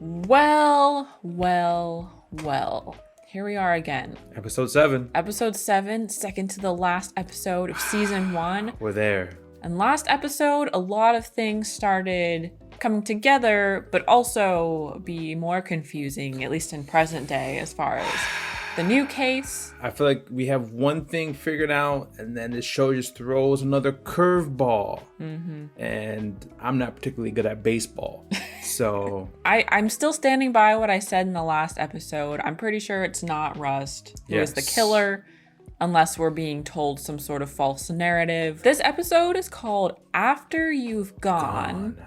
Well. Here we are again. Episode 7. Episode 7, second to the last episode of season 1. We're there. And last episode, a lot of things started coming together, but also be more confusing, at least in present day, as far as the new case. I feel like we have one thing figured out, and then this show just throws another curveball. Mm-hmm. And I'm not particularly good at baseball. So I'm still standing by what I said in the last episode. I'm pretty sure it's not Rust who is the killer, unless we're being told some sort of false narrative. This episode is called After You've Gone.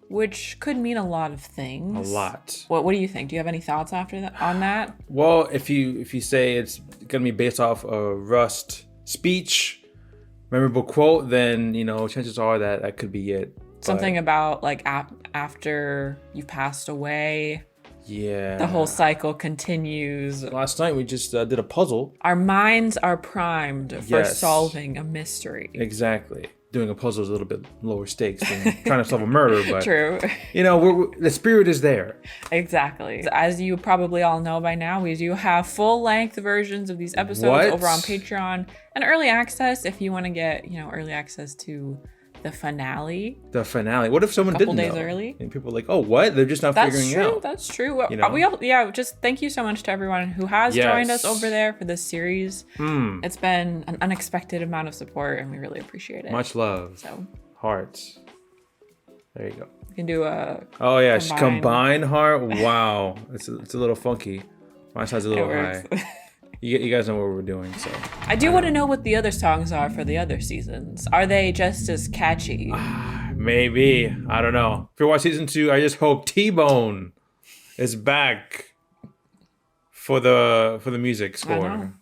Which could mean a lot of things. A lot. What do you think? Do you have any thoughts on that? Well, if you say it's gonna be based off a Rust speech, memorable quote, then chances are that could be it. Something about like after you passed away. Yeah. The whole cycle continues. Last night we just did a puzzle. Our minds are primed for solving a mystery. Exactly. Doing a puzzle is a little bit lower stakes than trying to solve a murder, but true. The spirit is there. Exactly. As you probably all know by now, we do have full-length versions of these episodes over on Patreon and early access if you want to get, early access to the finale. The finale. What if someone didn't know? A couple days early. And people are like, oh, what? They're just not figuring out. That's true. Just thank you so much to everyone who has joined us over there for this series. It's been an unexpected amount of support, and we really appreciate it. Much love. So hearts. There you go. You can do a combine heart. Wow. It's a little funky. My side's a little high. You guys know what we're doing, so. I do want to know what the other songs are for the other seasons. Are they just as catchy? Maybe. I don't know. If you watch season 2, I just hope T-Bone is back for the music score.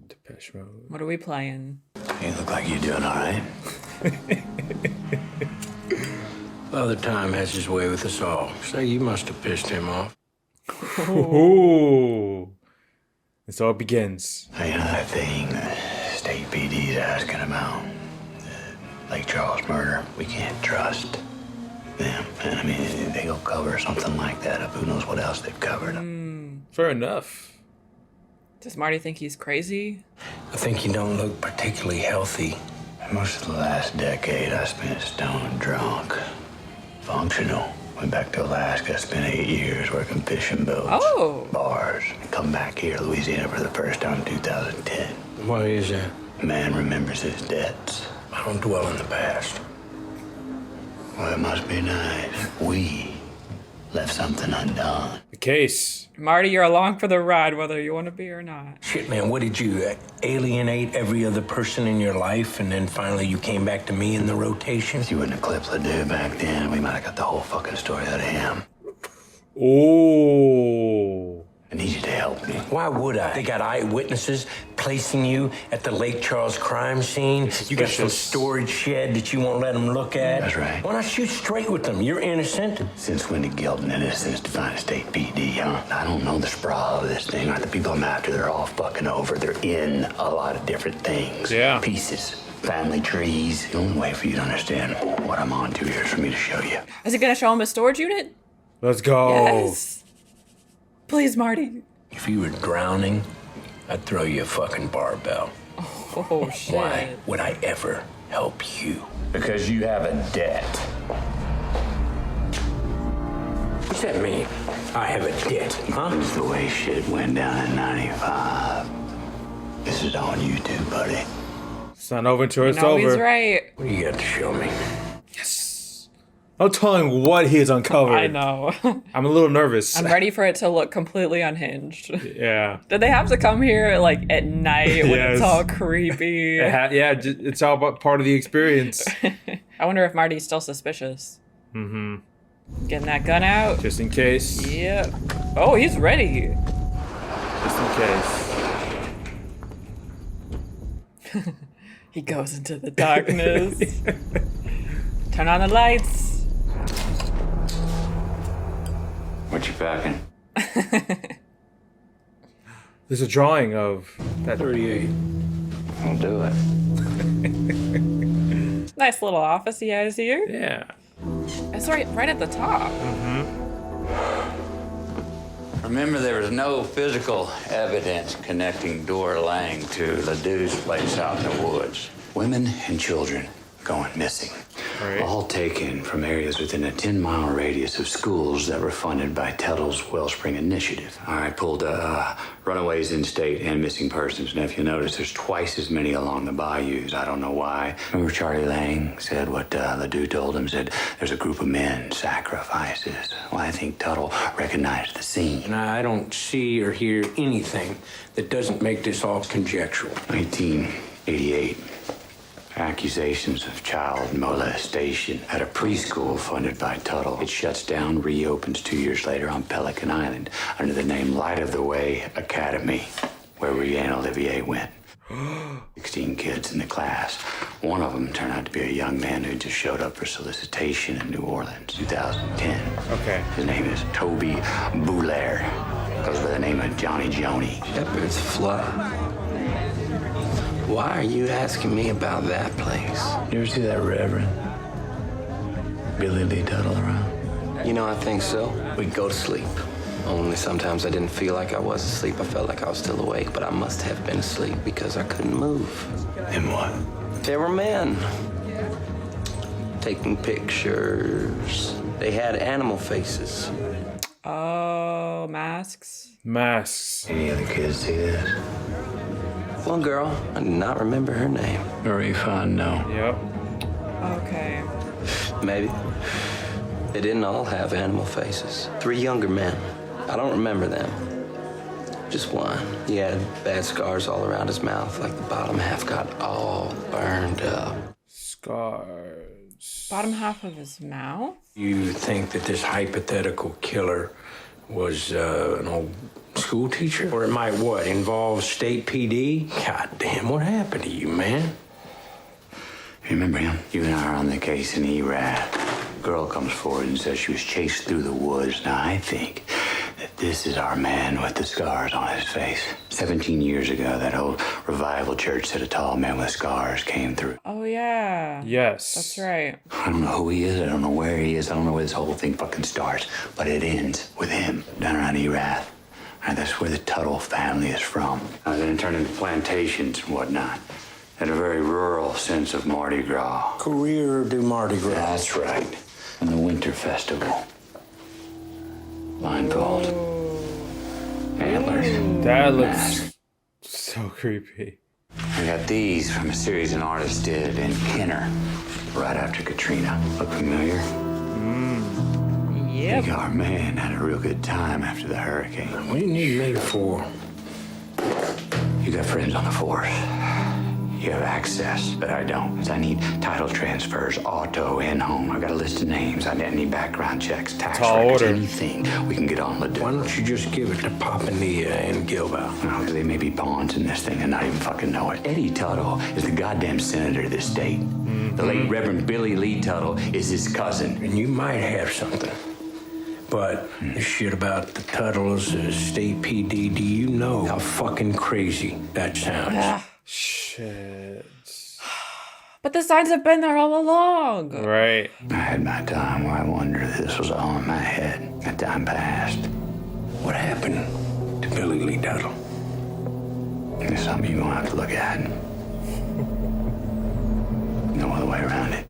Depeche Mode. What are we playing? You look like you're doing all right. Father Time has his way with us all. So you must have pissed him off. Ooh. And so it begins. Another thing the state PD is asking about. The Lake Charles murder. We can't trust them. And they go cover something like that up. Who knows what else they've covered. Fair enough. Does Marty think he's crazy? I think you don't look particularly healthy. Most of the last decade I spent stoned drunk. Functional. Went back to Alaska, spent 8 years working fishing boats, bars, and come back here to Louisiana for the first time in 2010. Why is that? Man remembers his debts. I don't dwell in the past. Well, it must be nice. We left something undone. The case. Marty, you're along for the ride, whether you want to be or not. Shit, man, what did you alienate every other person in your life, and then finally you came back to me in the rotation? If you wouldn't have clipped Ledoux back then, we might have got the whole fucking story out of him. Oh. I need you to help me. Why would I? They got eyewitnesses placing you at the Lake Charles crime scene. You got some storage shed that you won't let them look at. That's right. Why not shoot straight with them? You're innocent. Since when did guilt and innocence define a state PD, huh? I don't know the sprawl of this thing. Aren't the people I'm after? They're all fucking over. They're in a lot of different things. Yeah. Pieces. Family trees. The only way for you to understand what I'm on to here is for me to show you. Is it going to show him a storage unit? Let's go. Yes. Please, Marty. If you were drowning, I'd throw you a fucking barbell. Oh, shit. Why would I ever help you? Because you have a debt. What's that mean? I have a debt, huh? It's the way shit went down in 95. This is on YouTube, buddy. It's not over until it's over. He's right. What do you got to show me? Yes. No telling what he's uncovered. I know. I'm a little nervous. I'm ready for it to look completely unhinged. Yeah. Did they have to come here like at night when it's all creepy? It's all about part of the experience. I wonder if Marty's still suspicious. Mm-hmm. Getting that gun out. Just in case. Yep. Oh, he's ready. Just in case. He goes into the darkness. Turn on the lights. What you packing? There's a drawing of that 38. I'll do it. Nice little office he has here. Yeah. It's right at the top. Remember, there was no physical evidence connecting Dora Lang to Ledoux's place out in the woods. Women and children going missing. Right. All taken from areas within a 10-mile radius of schools that were funded by Tuttle's Wellspring Initiative. I pulled runaways in state and missing persons. And if you notice, there's twice as many along the bayous. I don't know why. Remember Charlie Lang said what Ledoux told him? Said there's a group of men, sacrifices. Well, I think Tuttle recognized the scene. And I don't see or hear anything that doesn't make this all conjectural. 1988. Accusations of child molestation at a preschool funded by Tuttle. It shuts down, reopens 2 years later on Pelican Island under the name Light of the Way Academy, where Rihanna Olivier went. 16 kids in the class. One of them turned out to be a young man who just showed up for solicitation in New Orleans, 2010. Okay. His name is Toby Boulaire. Goes by the name of Johnny Joni. Shepherd's Flat. Why are you asking me about that place? You ever see that Reverend Billy Lee Tuttle around? You know, I think so. We'd go to sleep. Only sometimes I didn't feel like I was asleep. I felt like I was still awake, but I must have been asleep because I couldn't move. And what? There were men taking pictures. They had animal faces. Oh, masks. Masks. Any other kids see this? One girl, I do not remember her name. Marie Fondo. Yep. Okay. Maybe. They didn't all have animal faces. 3 younger men. I don't remember them. Just one. He had bad scars all around his mouth, like the bottom half got all burned up. Scars. Bottom half of his mouth? You think that this hypothetical killer was an old school teacher? Or it might, what, involve state PD? God damn, what happened to you, man? You remember him? You and I are on the case in Iraq. Girl comes forward and says she was chased through the woods. Now, I think that this is our man with the scars on his face. 17 years ago, that old revival church said a tall man with scars came through. Oh, yeah. Yes. That's right. I don't know who he is. I don't know where he is. I don't know where this whole thing fucking starts. But it ends with him down around Erath. And that's where the Tuttle family is from. Then it turned into plantations and whatnot. Had a very rural sense of Mardi Gras. Career du Mardi Gras. That's right. And the Winter Festival. Blindfold. Antlers. That Mask. looks so creepy. I got these from a series an artist did in Kenner right after Katrina. Look familiar? I Yep. think our man had a real good time after the hurricane. What do you need me for? You got friends on the force. You have access, but I don't. I need title transfers, auto, and home. I got a list of names. I need background checks, tax Tall records, order. anything we can get on Ledoux. Why don't you just give it to Papanilla and Gilboa? No, because they may be pawns in this thing and not even fucking know it. Eddie Tuttle is the goddamn senator of this state. The late Reverend Billy Lee Tuttle is his cousin. And you might have something. But the shit about the Tuttles, state PD, do you know how fucking crazy that sounds? Shit. But the signs have been there all along. Right. I had my time where I wondered if this was all in my head. That time passed. What happened to Billy Lee Tuttle? It's something you're gonna have to look at. No other way around it.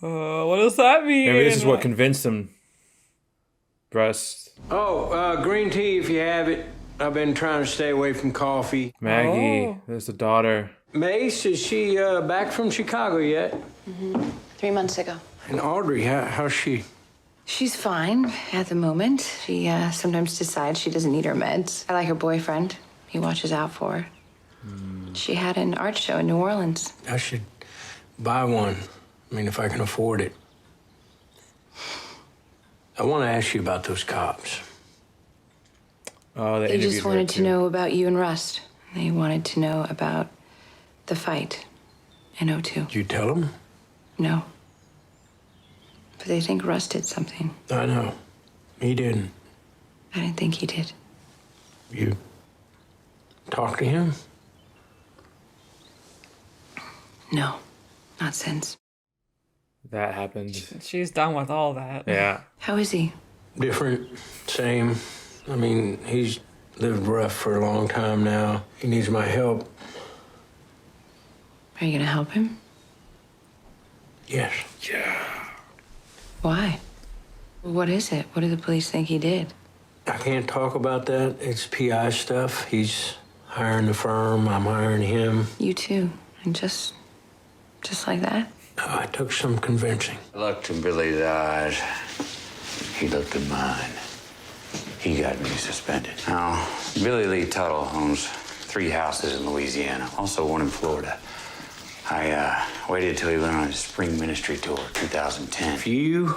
What does that mean? Maybe this is what convinced him. Breast. Oh, green tea if you have it. I've been trying to stay away from coffee. Maggie. Oh. There's the daughter. Mace, is she back from Chicago yet? 3 months ago. And Audrey, how's she? She's fine at the moment. She sometimes decides she doesn't need her meds. I like her boyfriend. He watches out for her. She had an art show in New Orleans. I should buy one. I mean, if I can afford it. I want to ask you about those cops. Oh, they They interviewed just her, wanted to too. know about you and Rust. They wanted to know about the fight in '02. Did you tell them? No. But they think Rust did something. I know. He didn't. I didn't think he did. You talk to him? No, not since. that happened. She's done with all that. Yeah. How is he? Different, same. I mean, he's lived rough for a long time now. He needs my help. Are you gonna help him? Yes. Yeah. Why? What is it? What do the police think he did? I can't talk about that. It's PI stuff. He's hiring the firm. I'm hiring him. You too. And just like that? I took some convincing. I looked in Billy's eyes. He looked in mine. He got me suspended. Now, Billy Lee Tuttle owns 3 houses in Louisiana, also 1 in Florida. I waited till he went on his spring ministry tour, 2010. If you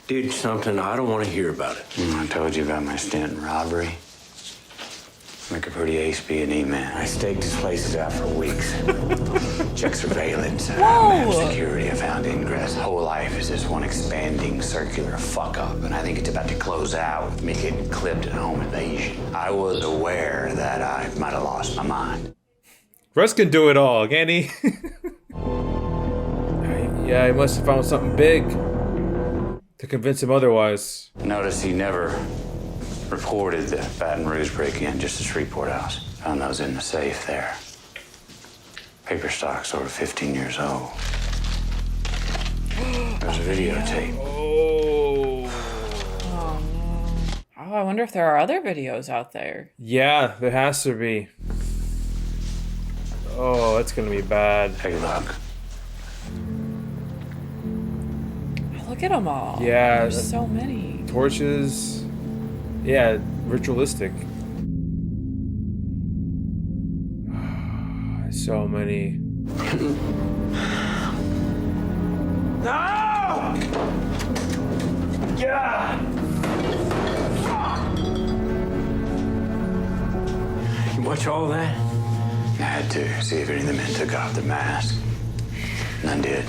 did something, I don't want to hear about it. I told you about my stint in robbery. Make a pretty ace B&E man. I staked his places out for weeks. Check surveillance, map security, I found ingress. Whole life is this one expanding circular fuck up, and I think it's about to close out with me getting clipped at home invasion. I was aware that I might have lost my mind. Russ can do it all, can't he? Yeah, he must have found something big to convince him otherwise. Notice he never reported the Baton Rouge break-in, just the Shreveport house. Found those in the safe there. Paper stock's over 15 years old. There's a videotape. Oh. Oh, I wonder if there are other videos out there. Yeah, there has to be. Oh, that's gonna be bad. Take a look. Look at them all. Yeah. There's so many. Torches. Yeah, ritualistic. So many. No! Yeah! You watch all that? I had to see if any of the men took off their mask. None did.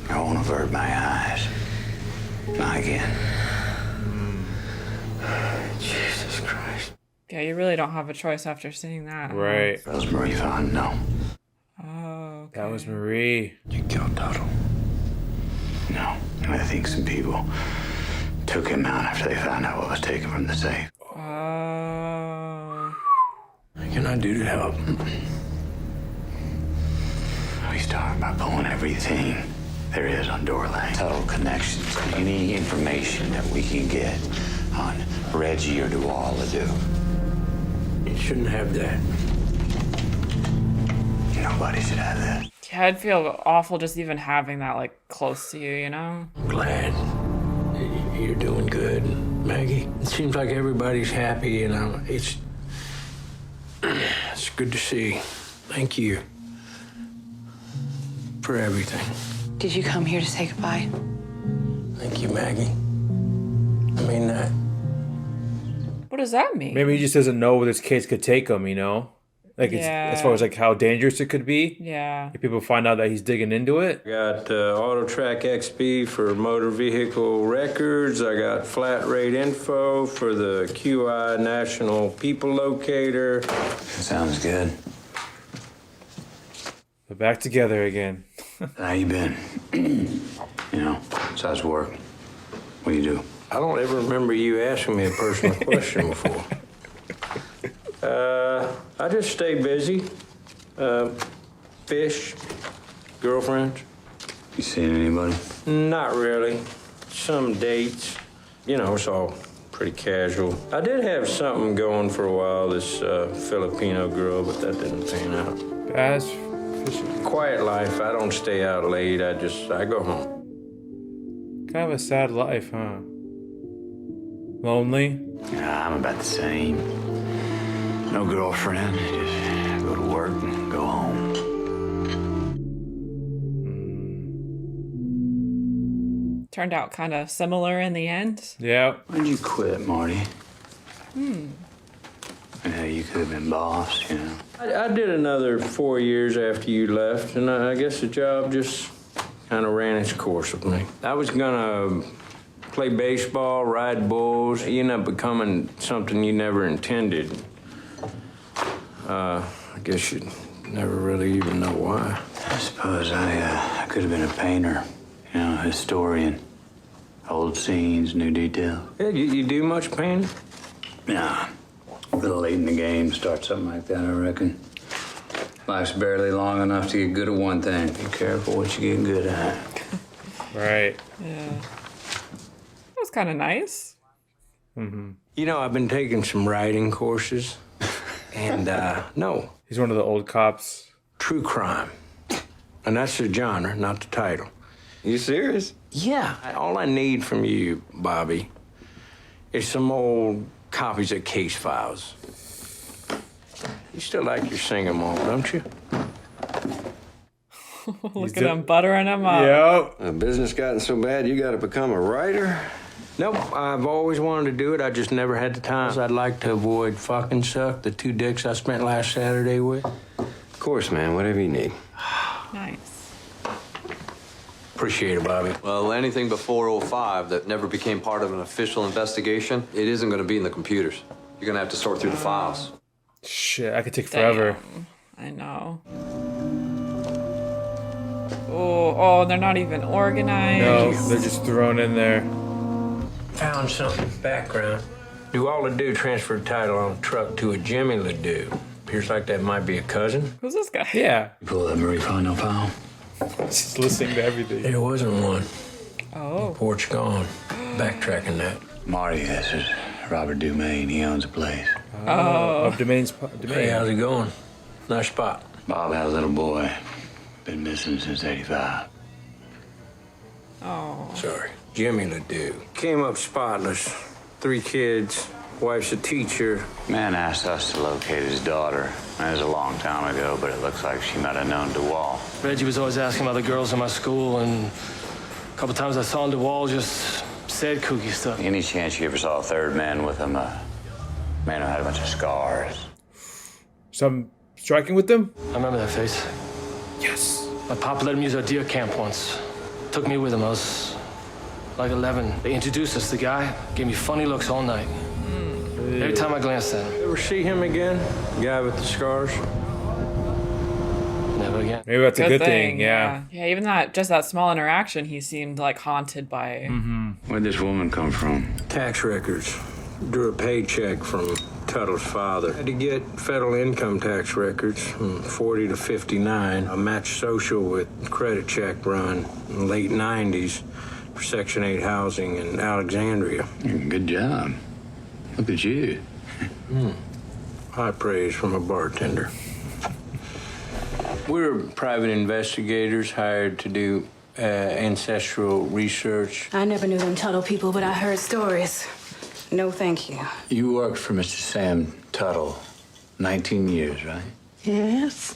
I won't avert my eyes. Not again. Jesus Christ. Yeah, you really don't have a choice after seeing that. huh? Right. That was Marie Vaughn, no. Oh, okay. That was Marie. You killed Tuttle. No. I think some people took him out after they found out what was taken from the safe. Oh. What can I do to help? He's talking about pulling everything there is on Doorlane. Tuttle connections. Any information that we can get on Reggie or Dual-Ledoux. You shouldn't have that. Nobody should have that. Yeah, I'd feel awful just even having that, like, close to you, you know? I'm glad you're doing good, Maggie. It seems like everybody's happy, you know. It's good to see. Thank you for everything. Did you come here to say goodbye? Thank you, Maggie. I mean that. What does that mean? Maybe he just doesn't know where this case could take him, you know? Like, it's, as far as, like, how dangerous it could be. Yeah. If people find out that he's digging into it. Got AutoTrack XP for motor vehicle records. I got flat rate info for the QI National People Locator. Sounds good. We're back together again. How you been? You know, besides work. What do you do? I don't ever remember you asking me a personal question before. I just stay busy. Fish, girlfriends. You seen anybody? Not really. Some dates. You know, it's all pretty casual. I did have something going for a while, this Filipino girl, but that didn't pan out. Bass fishing. Quiet life. I don't stay out late. I go home. Kind of a sad life, huh? Lonely? Yeah, I'm about the same. No girlfriend. Just go to work and go home. Turned out kind of similar in the end. Yeah. Why'd you quit, Marty? Yeah, you could have been boss, you know. I did another 4 years after you left, and I guess the job just kind of ran its course with me. I was gonna play baseball, ride bulls. You end up becoming something you never intended. I guess you never really even know why. I suppose I Could have been a painter, you know, a historian. Old scenes, new details. Yeah, you do much painting? Nah, a little late in the game to start something like that, I reckon. Life's barely long enough to get good at one thing. Be careful what you get good at. Right. Yeah. That was kind of nice. Mm-hmm. You know, I've been taking some writing courses. And, no. He's one of the old cops. True crime. And that's the genre, not the title. You serious? Yeah. All I need from you, Bobby, is some old copies of case files. You still like your sing-em-all, don't you? Look at him buttering him up. Yep. Business gotten so bad you gotta become a writer? Nope, I've always wanted to do it. I just never had the time. I'd like to avoid fucking suck the 2 dicks I spent last Saturday with. Of course, man, whatever you need. Nice. Appreciate it, Bobby. Well, anything before 05 that never became part of an official investigation, it isn't going to be in the computers. You're going to have to sort through the files. Shit, I could take forever. Damn. I know. Oh, they're not even organized. No, they're just thrown in there. Found something. Background. Do all Ledoux transfer title on a truck to a Jimmy Ledoux? Appears like that might be a cousin. Who's this guy? Yeah. Pull that Marie Kondo file. Just listening to everything. There wasn't one. Oh. Porch gone. Backtracking that. Marty, this is Robert Dumaine. He owns a place. Of Domain's Hey, how's it going? Nice spot. Bob had a little boy. Been missing since '85. Oh. Sorry. Jimmy Ledoux. Came up spotless. 3 kids. Wife's a teacher. Man asked us to locate his daughter. That was a long time ago, but it looks like she might have known DeWall. Reggie was always asking about the girls in my school, and a couple times I saw DeWall just said kooky stuff. Any chance you ever saw a third man with him? A man who had a bunch of scars. Some striking with them? I remember that face. Yes. My papa let him use our deer camp once. Took me with him. I was like 11. They introduced us. The guy gave me funny looks all night. Every time I glanced at him. Ever see him again? The guy with the scars? Never again. Maybe that's a good thing, yeah. Yeah, even that small interaction, he seemed like haunted by. Where'd this woman come from? Tax records. Drew a paycheck from Tuttle's father. Had to get federal income tax records from 40 to 59. A match social with credit check run in the late 90s for Section 8 housing in Alexandria. Good job. Look at you. High praise from a bartender. We're private investigators hired to do ancestral research. I never knew them Tuttle people, but I heard stories. No, thank you. You worked for Mr. Sam Tuttle 19 years, right? Yes,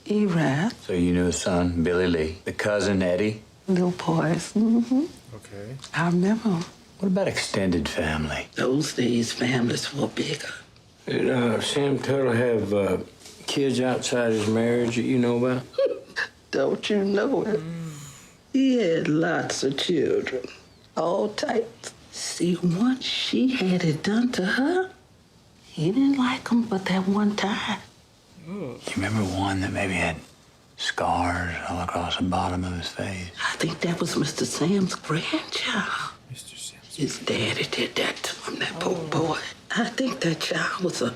Erath. So you knew his son, Billy Lee, the cousin, Eddie? Little boys. Mm-hmm. Okay. I remember 'em. What about extended family? Those days, families were bigger. Did Sam Tuttle have kids outside his marriage that you know about? Don't you know it? He had lots of children, all types. See, once she had it done to her, he didn't like 'em but that one time. You remember one that maybe had scars all across the bottom of his face? I think that was Mr. Sam's grandchild. Mr. Sam's. His daddy did that to him, that poor boy. I think that child was a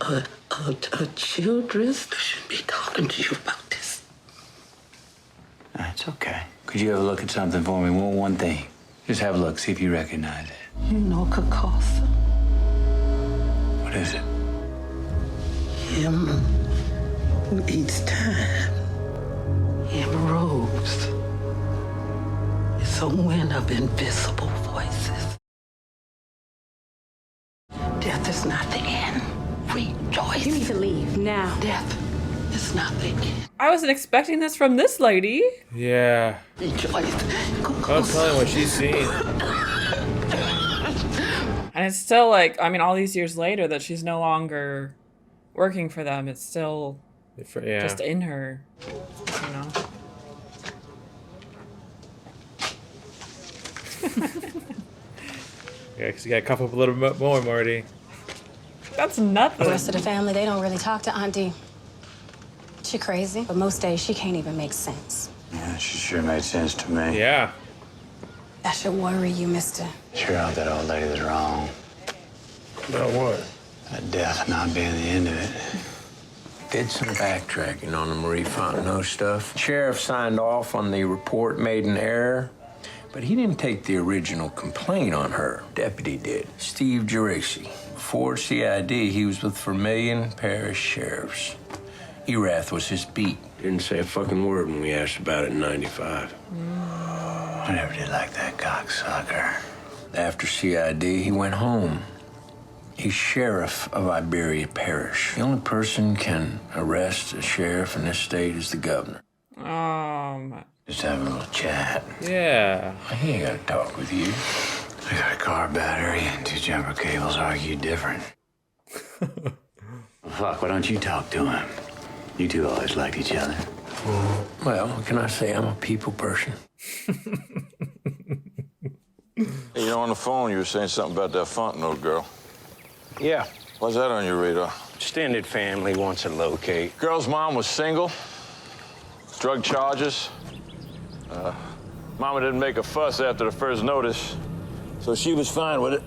children's. I shouldn't be talking to you about this. It's okay. Could you have a look at something for me? One thing. Just have a look, see if you recognize it. You know Kakasa. What is it? Him who eats time. Him robes. It's a wind of invisible voices. Death is not the end. Rejoice. You need to leave now. Death is not the end. I wasn't expecting this from this lady. Yeah. Rejoice. I'm telling you what she's seen. And it's still like, I mean, all these years later that she's no longer working for them, it's still Yeah. just in her, you know? Yeah, because you got to cough up a little bit more, Marty. That's nothing. The rest of the family, they don't really talk to Auntie. She crazy, but most days she can't even make sense. Yeah, She sure made sense to me. Yeah. That should worry you, mister. Sure hope that old lady was wrong. About what? That death not being the end of it. Did some backtracking on the Marie Fontenot stuff. Sheriff signed off on the report made in error, but he didn't take the original complaint on her. Deputy did. Steve Geraci. Before CID, he was with Vermilion Parish Sheriffs. Erath was his beat. Didn't say a fucking word when we asked about it in 95. I never did like that cocksucker. After CID, he went home. He's sheriff of Iberia Parish. The only person can arrest a sheriff in this state is the governor. Just have a little chat. Yeah. He ain't gotta talk with you. I got a car battery and 2 jumper cables argue different. Fuck, why don't you talk to him? You two always liked each other. Well, what can I say? I'm a people person. You know, on the phone, you were saying something about that Fontenot girl. Yeah. Why's that on your radar? Extended family wants to locate. Girl's mom was single. Drug charges. Mama didn't make a fuss after the first notice, so she was fine with it.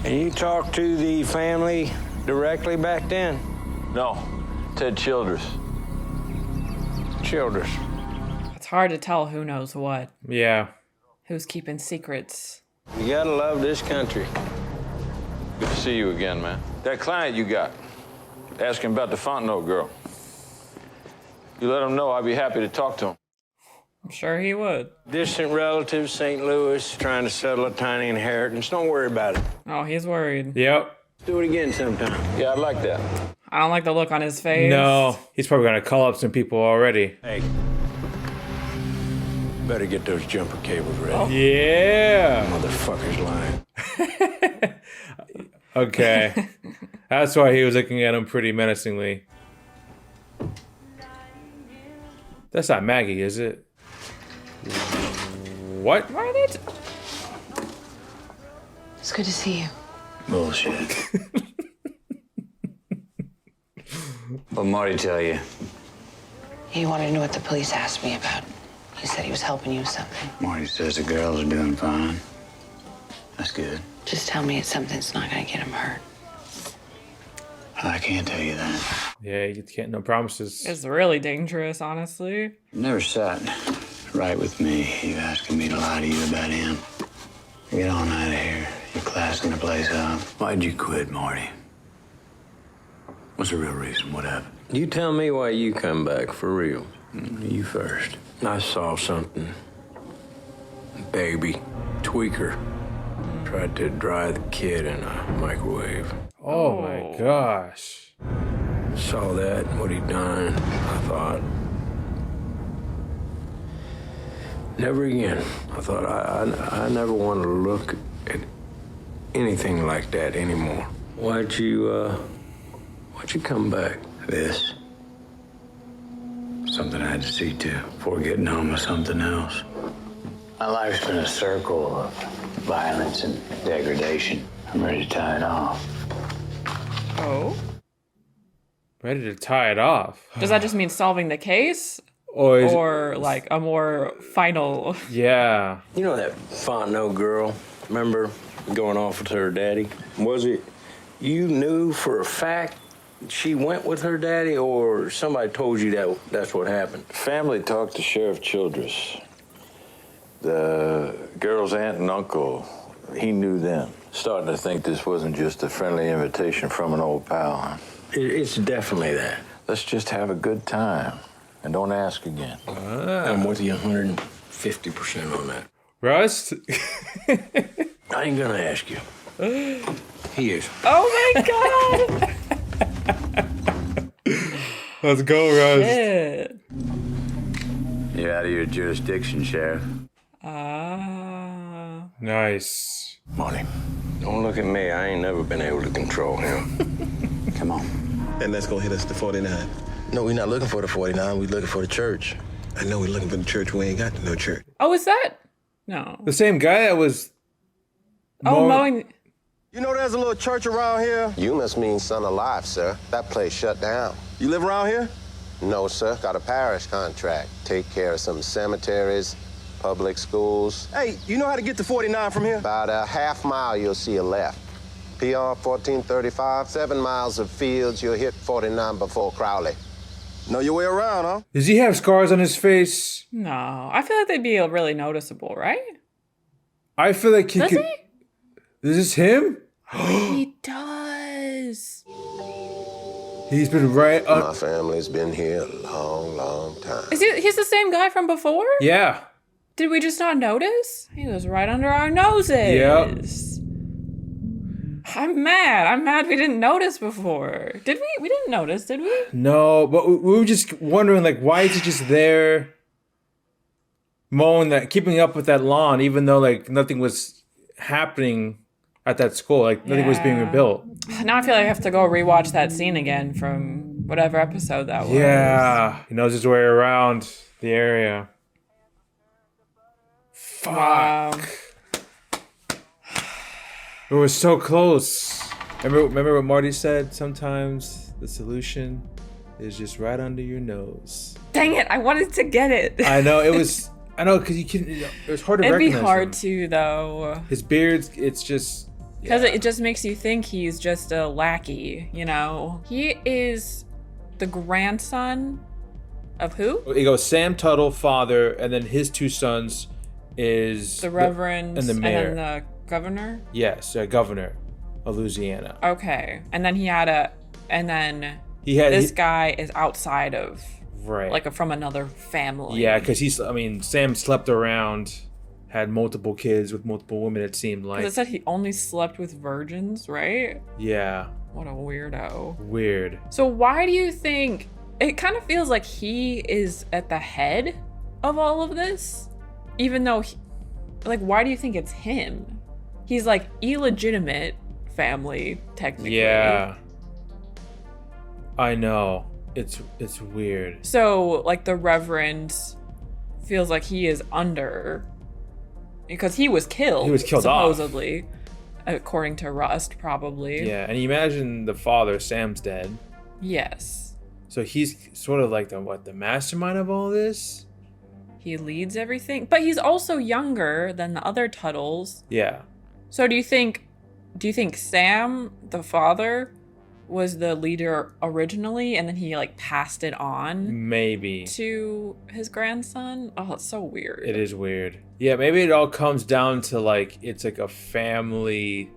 And you talked to the family directly back then? No, Ted Childress. Childress. It's hard to tell who knows what. Yeah. Who's keeping secrets. You gotta love this country. Good to see you again, man. That client you got, asking about the Fontenot girl. You let him know I'd be happy to talk to him. I'm sure he would. Distant relatives, St. Louis, trying to settle a tiny inheritance. Don't worry about it. Oh, he's worried. Yep. Do it again sometime. Yeah, I'd like that. I don't like the look on his face. No. He's probably going to call up some people already. Hey. Better get those jumper cables ready. Oh. Yeah. Motherfucker's lying. Okay. That's why he was looking at him pretty menacingly. That's not Maggie, is it? What? Why are they? It's good to see you. Bullshit. What'd Marty tell you? He wanted to know what the police asked me about. He said he was helping you with something. Marty says the girls are doing fine. That's good. Just tell me it's something that's not gonna get him hurt. I can't tell you that. Yeah, you can't, no promises. It's really dangerous, honestly. Never sat right with me. You asking me to lie to you about him. Get on out of here. You're classing the place up. Why'd you quit, Marty? What's the real reason? What happened? You tell me why you come back, for real. You first. I saw something. Baby. Tweaker. Tried to dry the kid in a microwave. Oh my gosh. Saw that, what he'd done. I thought, never again. I thought, I never want to look at anything like that anymore. Why'd you come back? This. Something I had to see to before getting on with something else. My life's been a circle of violence and degradation. I'm ready to tie it off. Oh? Ready to tie it off. Does that just mean solving the case? Or like a more final... Yeah. You know that Fontenot girl? Remember going off with her daddy? Was it you knew for a fact she went with her daddy, or somebody told you that that's what happened? Family talked to Sheriff Childress. The girl's aunt and uncle, he knew them. Starting to think this wasn't just a friendly invitation from an old pal, huh? It's definitely that. Let's just have a good time and don't ask again. I'm with you 150% on that. Rust? I ain't gonna ask you. He is. Oh my god! Let's go, Rust. Shit. You're out of your jurisdiction, Sheriff. Nice. Marty. Don't look at me. I ain't never been able to control him. Come on. And that's gonna hit us the 49. No, we're not looking for the 49. We're looking for the church. I know we're looking for the church. We ain't got no church. Oh, is that? No. The same guy that was... mowing... You know there's a little church around here? You must mean Son Alive, sir. That place shut down. You live around here? No, sir. Got a parish contract. Take care of some cemeteries, public schools. Hey, you know how to get to 49 from here? About a half mile, you'll see a left. PR 1435, 7 miles of fields. You'll hit 49 before Crowley. Know your way around, huh? Does he have scars on his face? No, I feel like they'd be really noticeable, right? I feel like he Does could. Is this him? He does. He's been right up. My family's been here a long, long time. He's the same guy from before? Yeah. Did we just not notice? He was right under our noses. Yep. I'm mad we didn't notice before. Did we? We didn't notice, did we? No, but we were just wondering, like, why is he just there mowing that, keeping up with that lawn, even though, like, nothing was happening at that school. Like, nothing was being rebuilt. Now I feel like I have to go rewatch that scene again from whatever episode that was. Yeah. He knows his way around the area. Fuck. Wow. We were so close. Remember what Marty said? Sometimes the solution is just right under your nose. Dang it, I wanted to get it. I know, it was... I know, because you can. It was hard to recognize. It'd be hard him. to, though. His beard, it's just... Because it just makes you think he's just a lackey, you know? He is the grandson of who? It goes Sam Tuttle, father, and then his two sons is... The Reverend and the mayor. and then the governor? Yes, governor of Louisiana. Okay. And then he had this guy is outside of... Right. Like from another family. Yeah, because Sam slept around, had multiple kids with multiple women, it seemed like. Because it said he only slept with virgins, right? Yeah. What a weirdo. Weird. So why do you think, it kind of feels like he is at the head of all of this? Even though, why do you think it's him? He's like illegitimate family, technically. Yeah. I know. It's weird. So, like, the Reverend feels like he is under, because he was killed. He was killed supposedly, according to Rust, probably. Yeah, and you imagine the father, Sam's dead. Yes. So he's sort of like the mastermind of all this? He leads everything, but he's also younger than the other Tuttles. Yeah. So do you think Sam, the father, was the leader originally and then he passed it on maybe to his grandson? Oh, it's so weird. It is weird. Yeah, maybe it all comes down to it's like a family,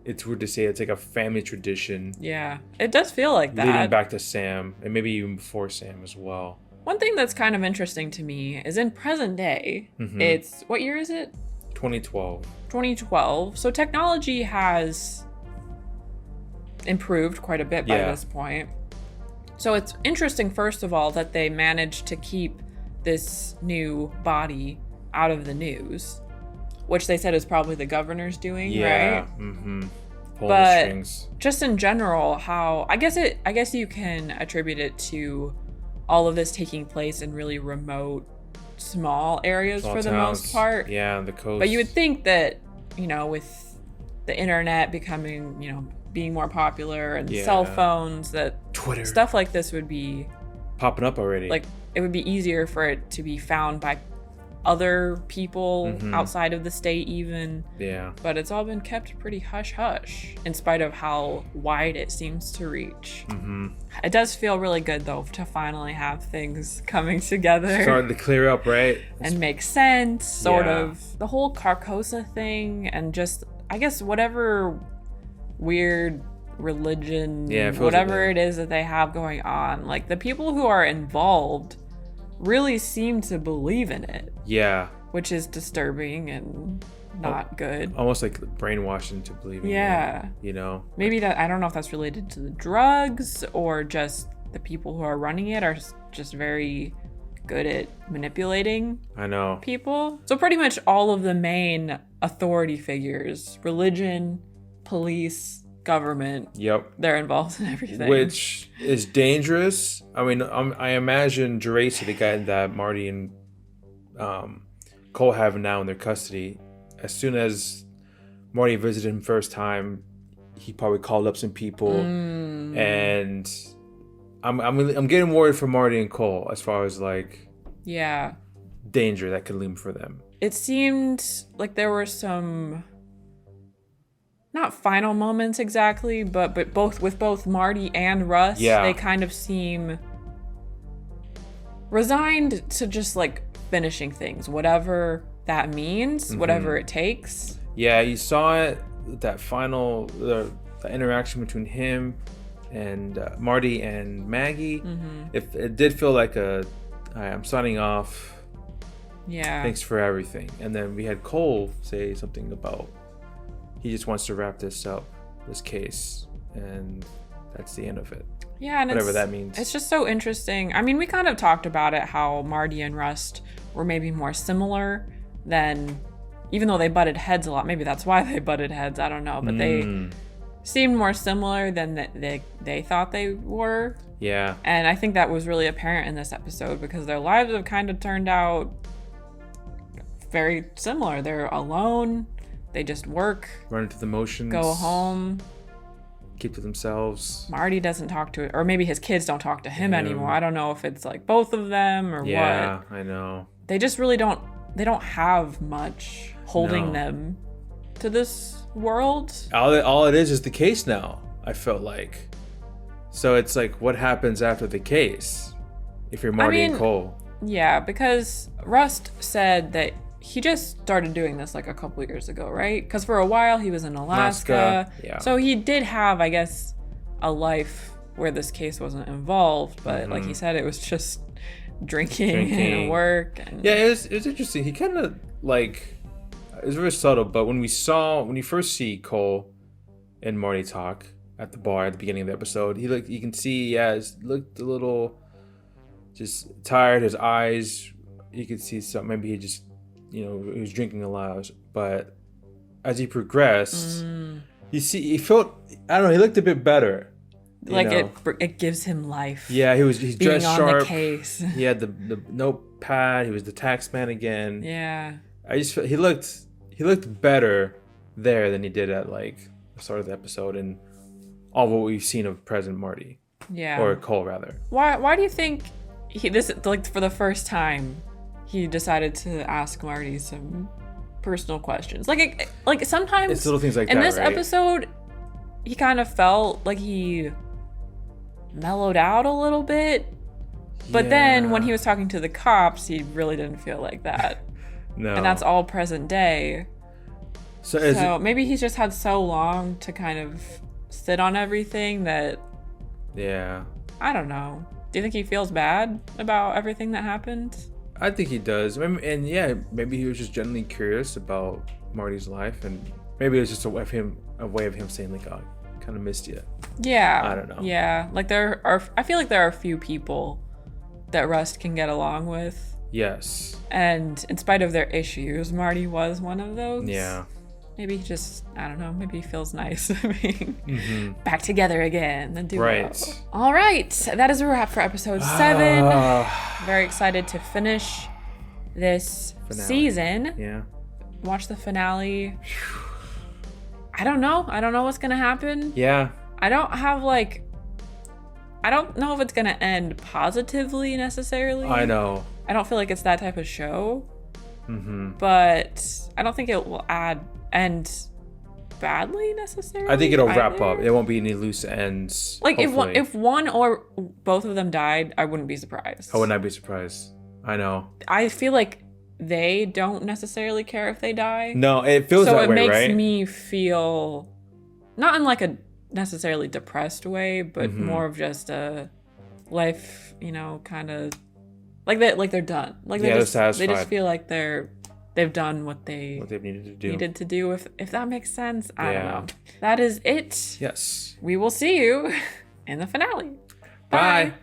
it's weird to say, it's like a family tradition. Yeah, it does feel like that. Leading back to Sam, and maybe even before Sam as well. One thing that's kind of interesting to me is in present day, it's, what year is it? 2012. 2012. So technology has improved quite a bit by this point. So it's interesting, first of all, that they managed to keep this new body out of the news, which they said is probably the governor's doing, right? Pulling but strings. Just in general, how I guess you can attribute it to all of this taking place in really remote, small areas for the most part. Yeah, the coast. But you would think that, with the internet becoming, being more popular and cell phones, that Twitter, stuff like this would be popping up already. It would be easier for it to be found by other people outside of the state even. Yeah. But it's all been kept pretty hush-hush in spite of how wide it seems to reach. It does feel really good, though, to finally have things coming together. Starting to clear up, right? And make sense, sort of. The whole Carcosa thing, and just, I guess, whatever weird religion, whatever it is that they have going on, the people who are involved really seem to believe in it. Yeah. Which is disturbing and not good. Almost like brainwashing to believing it, Maybe that, I don't know if that's related to the drugs or just the people who are running it are just very good at manipulating people. So pretty much all of the main authority figures, religion, police, government, they're involved in everything. Which is dangerous. I mean, I imagine Geraci, the guy that Marty and Cole have now in their custody, as soon as Marty visited him first time, he probably called up some people, and I'm getting worried for Marty and Cole as far as like danger that could loom for them. It seemed like there were some not final moments exactly, but both Marty and Russ, they kind of seem resigned to just like finishing things, whatever that means, whatever it takes. Yeah, you saw it, that final the interaction between him and Marty and Maggie. It did feel like I'm signing off. Yeah. Thanks for everything. And then we had Cole say something about he just wants to wrap this up, this case, and that's the end of it. Yeah, and whatever that means. It's just so interesting. I mean, we kind of talked about it, how Marty and Rust were maybe more similar than, even though they butted heads a lot. Maybe that's why they butted heads. I don't know, but they seemed more similar than they thought they were. Yeah. And I think that was really apparent in this episode because their lives have kind of turned out very similar. They're alone. They just work. Run through the motions. Go home. Keep to themselves. Marty doesn't talk to it, or maybe his kids don't talk to him anymore. I don't know if it's like both of them or what. Yeah, I know. They just really don't have much holding them to this world. All it is the case now, I felt like. So it's like, what happens after the case if you're Marty and Cole? Yeah, because Rust said that he just started doing this like a couple years ago, right? Because for a while he was in Alaska. Yeah. So he did have, I guess, a life where this case wasn't involved. But like he said, it was just drinking. And work. And... Yeah, it was interesting. He kind of like, it was very subtle. But when you first see Cole and Marty talk at the bar at the beginning of the episode, you can see, he looked a little just tired. His eyes, you could see something. Maybe he just, he was drinking a lot. But as he progressed, he felt, I don't know, he looked a bit better. Like it gives him life. Yeah, he's dressed sharp. Being on the case. He had the notepad. He was the tax man again. Yeah. I just felt he looked better there than he did at like the start of the episode and all what we've seen of present Marty. Yeah. Or Cole rather. Why do you think this like for the first time he decided to ask Marty some personal questions? Like sometimes it's little things like in that. In this episode, he kind of felt like he mellowed out a little bit. But then when he was talking to the cops, he really didn't feel like that. No. And that's all present day. So maybe he's just had so long to kind of sit on everything that... Yeah. I don't know. Do you think he feels bad about everything that happened? I think he does. And yeah, maybe he was just genuinely curious about Marty's life. And maybe it was just a way of him saying like, oh, I kind of missed you. Yeah. I don't know. Yeah. Like I feel like there are a few people that Rust can get along with. Yes. And in spite of their issues, Marty was one of those. Yeah. Maybe he just, I don't know, maybe he feels nice being back together again. And right. All right. That is a wrap for episode 7. Very excited to finish this season. Yeah. Watch the finale. I don't know what's going to happen. Yeah. I don't know if it's going to end positively necessarily. I know. I don't feel like it's that type of show. But I don't think it will end badly necessarily. I think it'll wrap up. There won't be any loose ends. Like if one or both of them died, I wouldn't be surprised. I would not be surprised. I know. I feel like they don't necessarily care if they die. No, it feels that way, right? So it makes me feel not in like a necessarily depressed way, but more of just a life, kind of like they're done. Like they're satisfied. They just feel like they've done what they've needed to do. If that makes sense. I don't know. That is it. Yes. We will see you in the finale. Bye.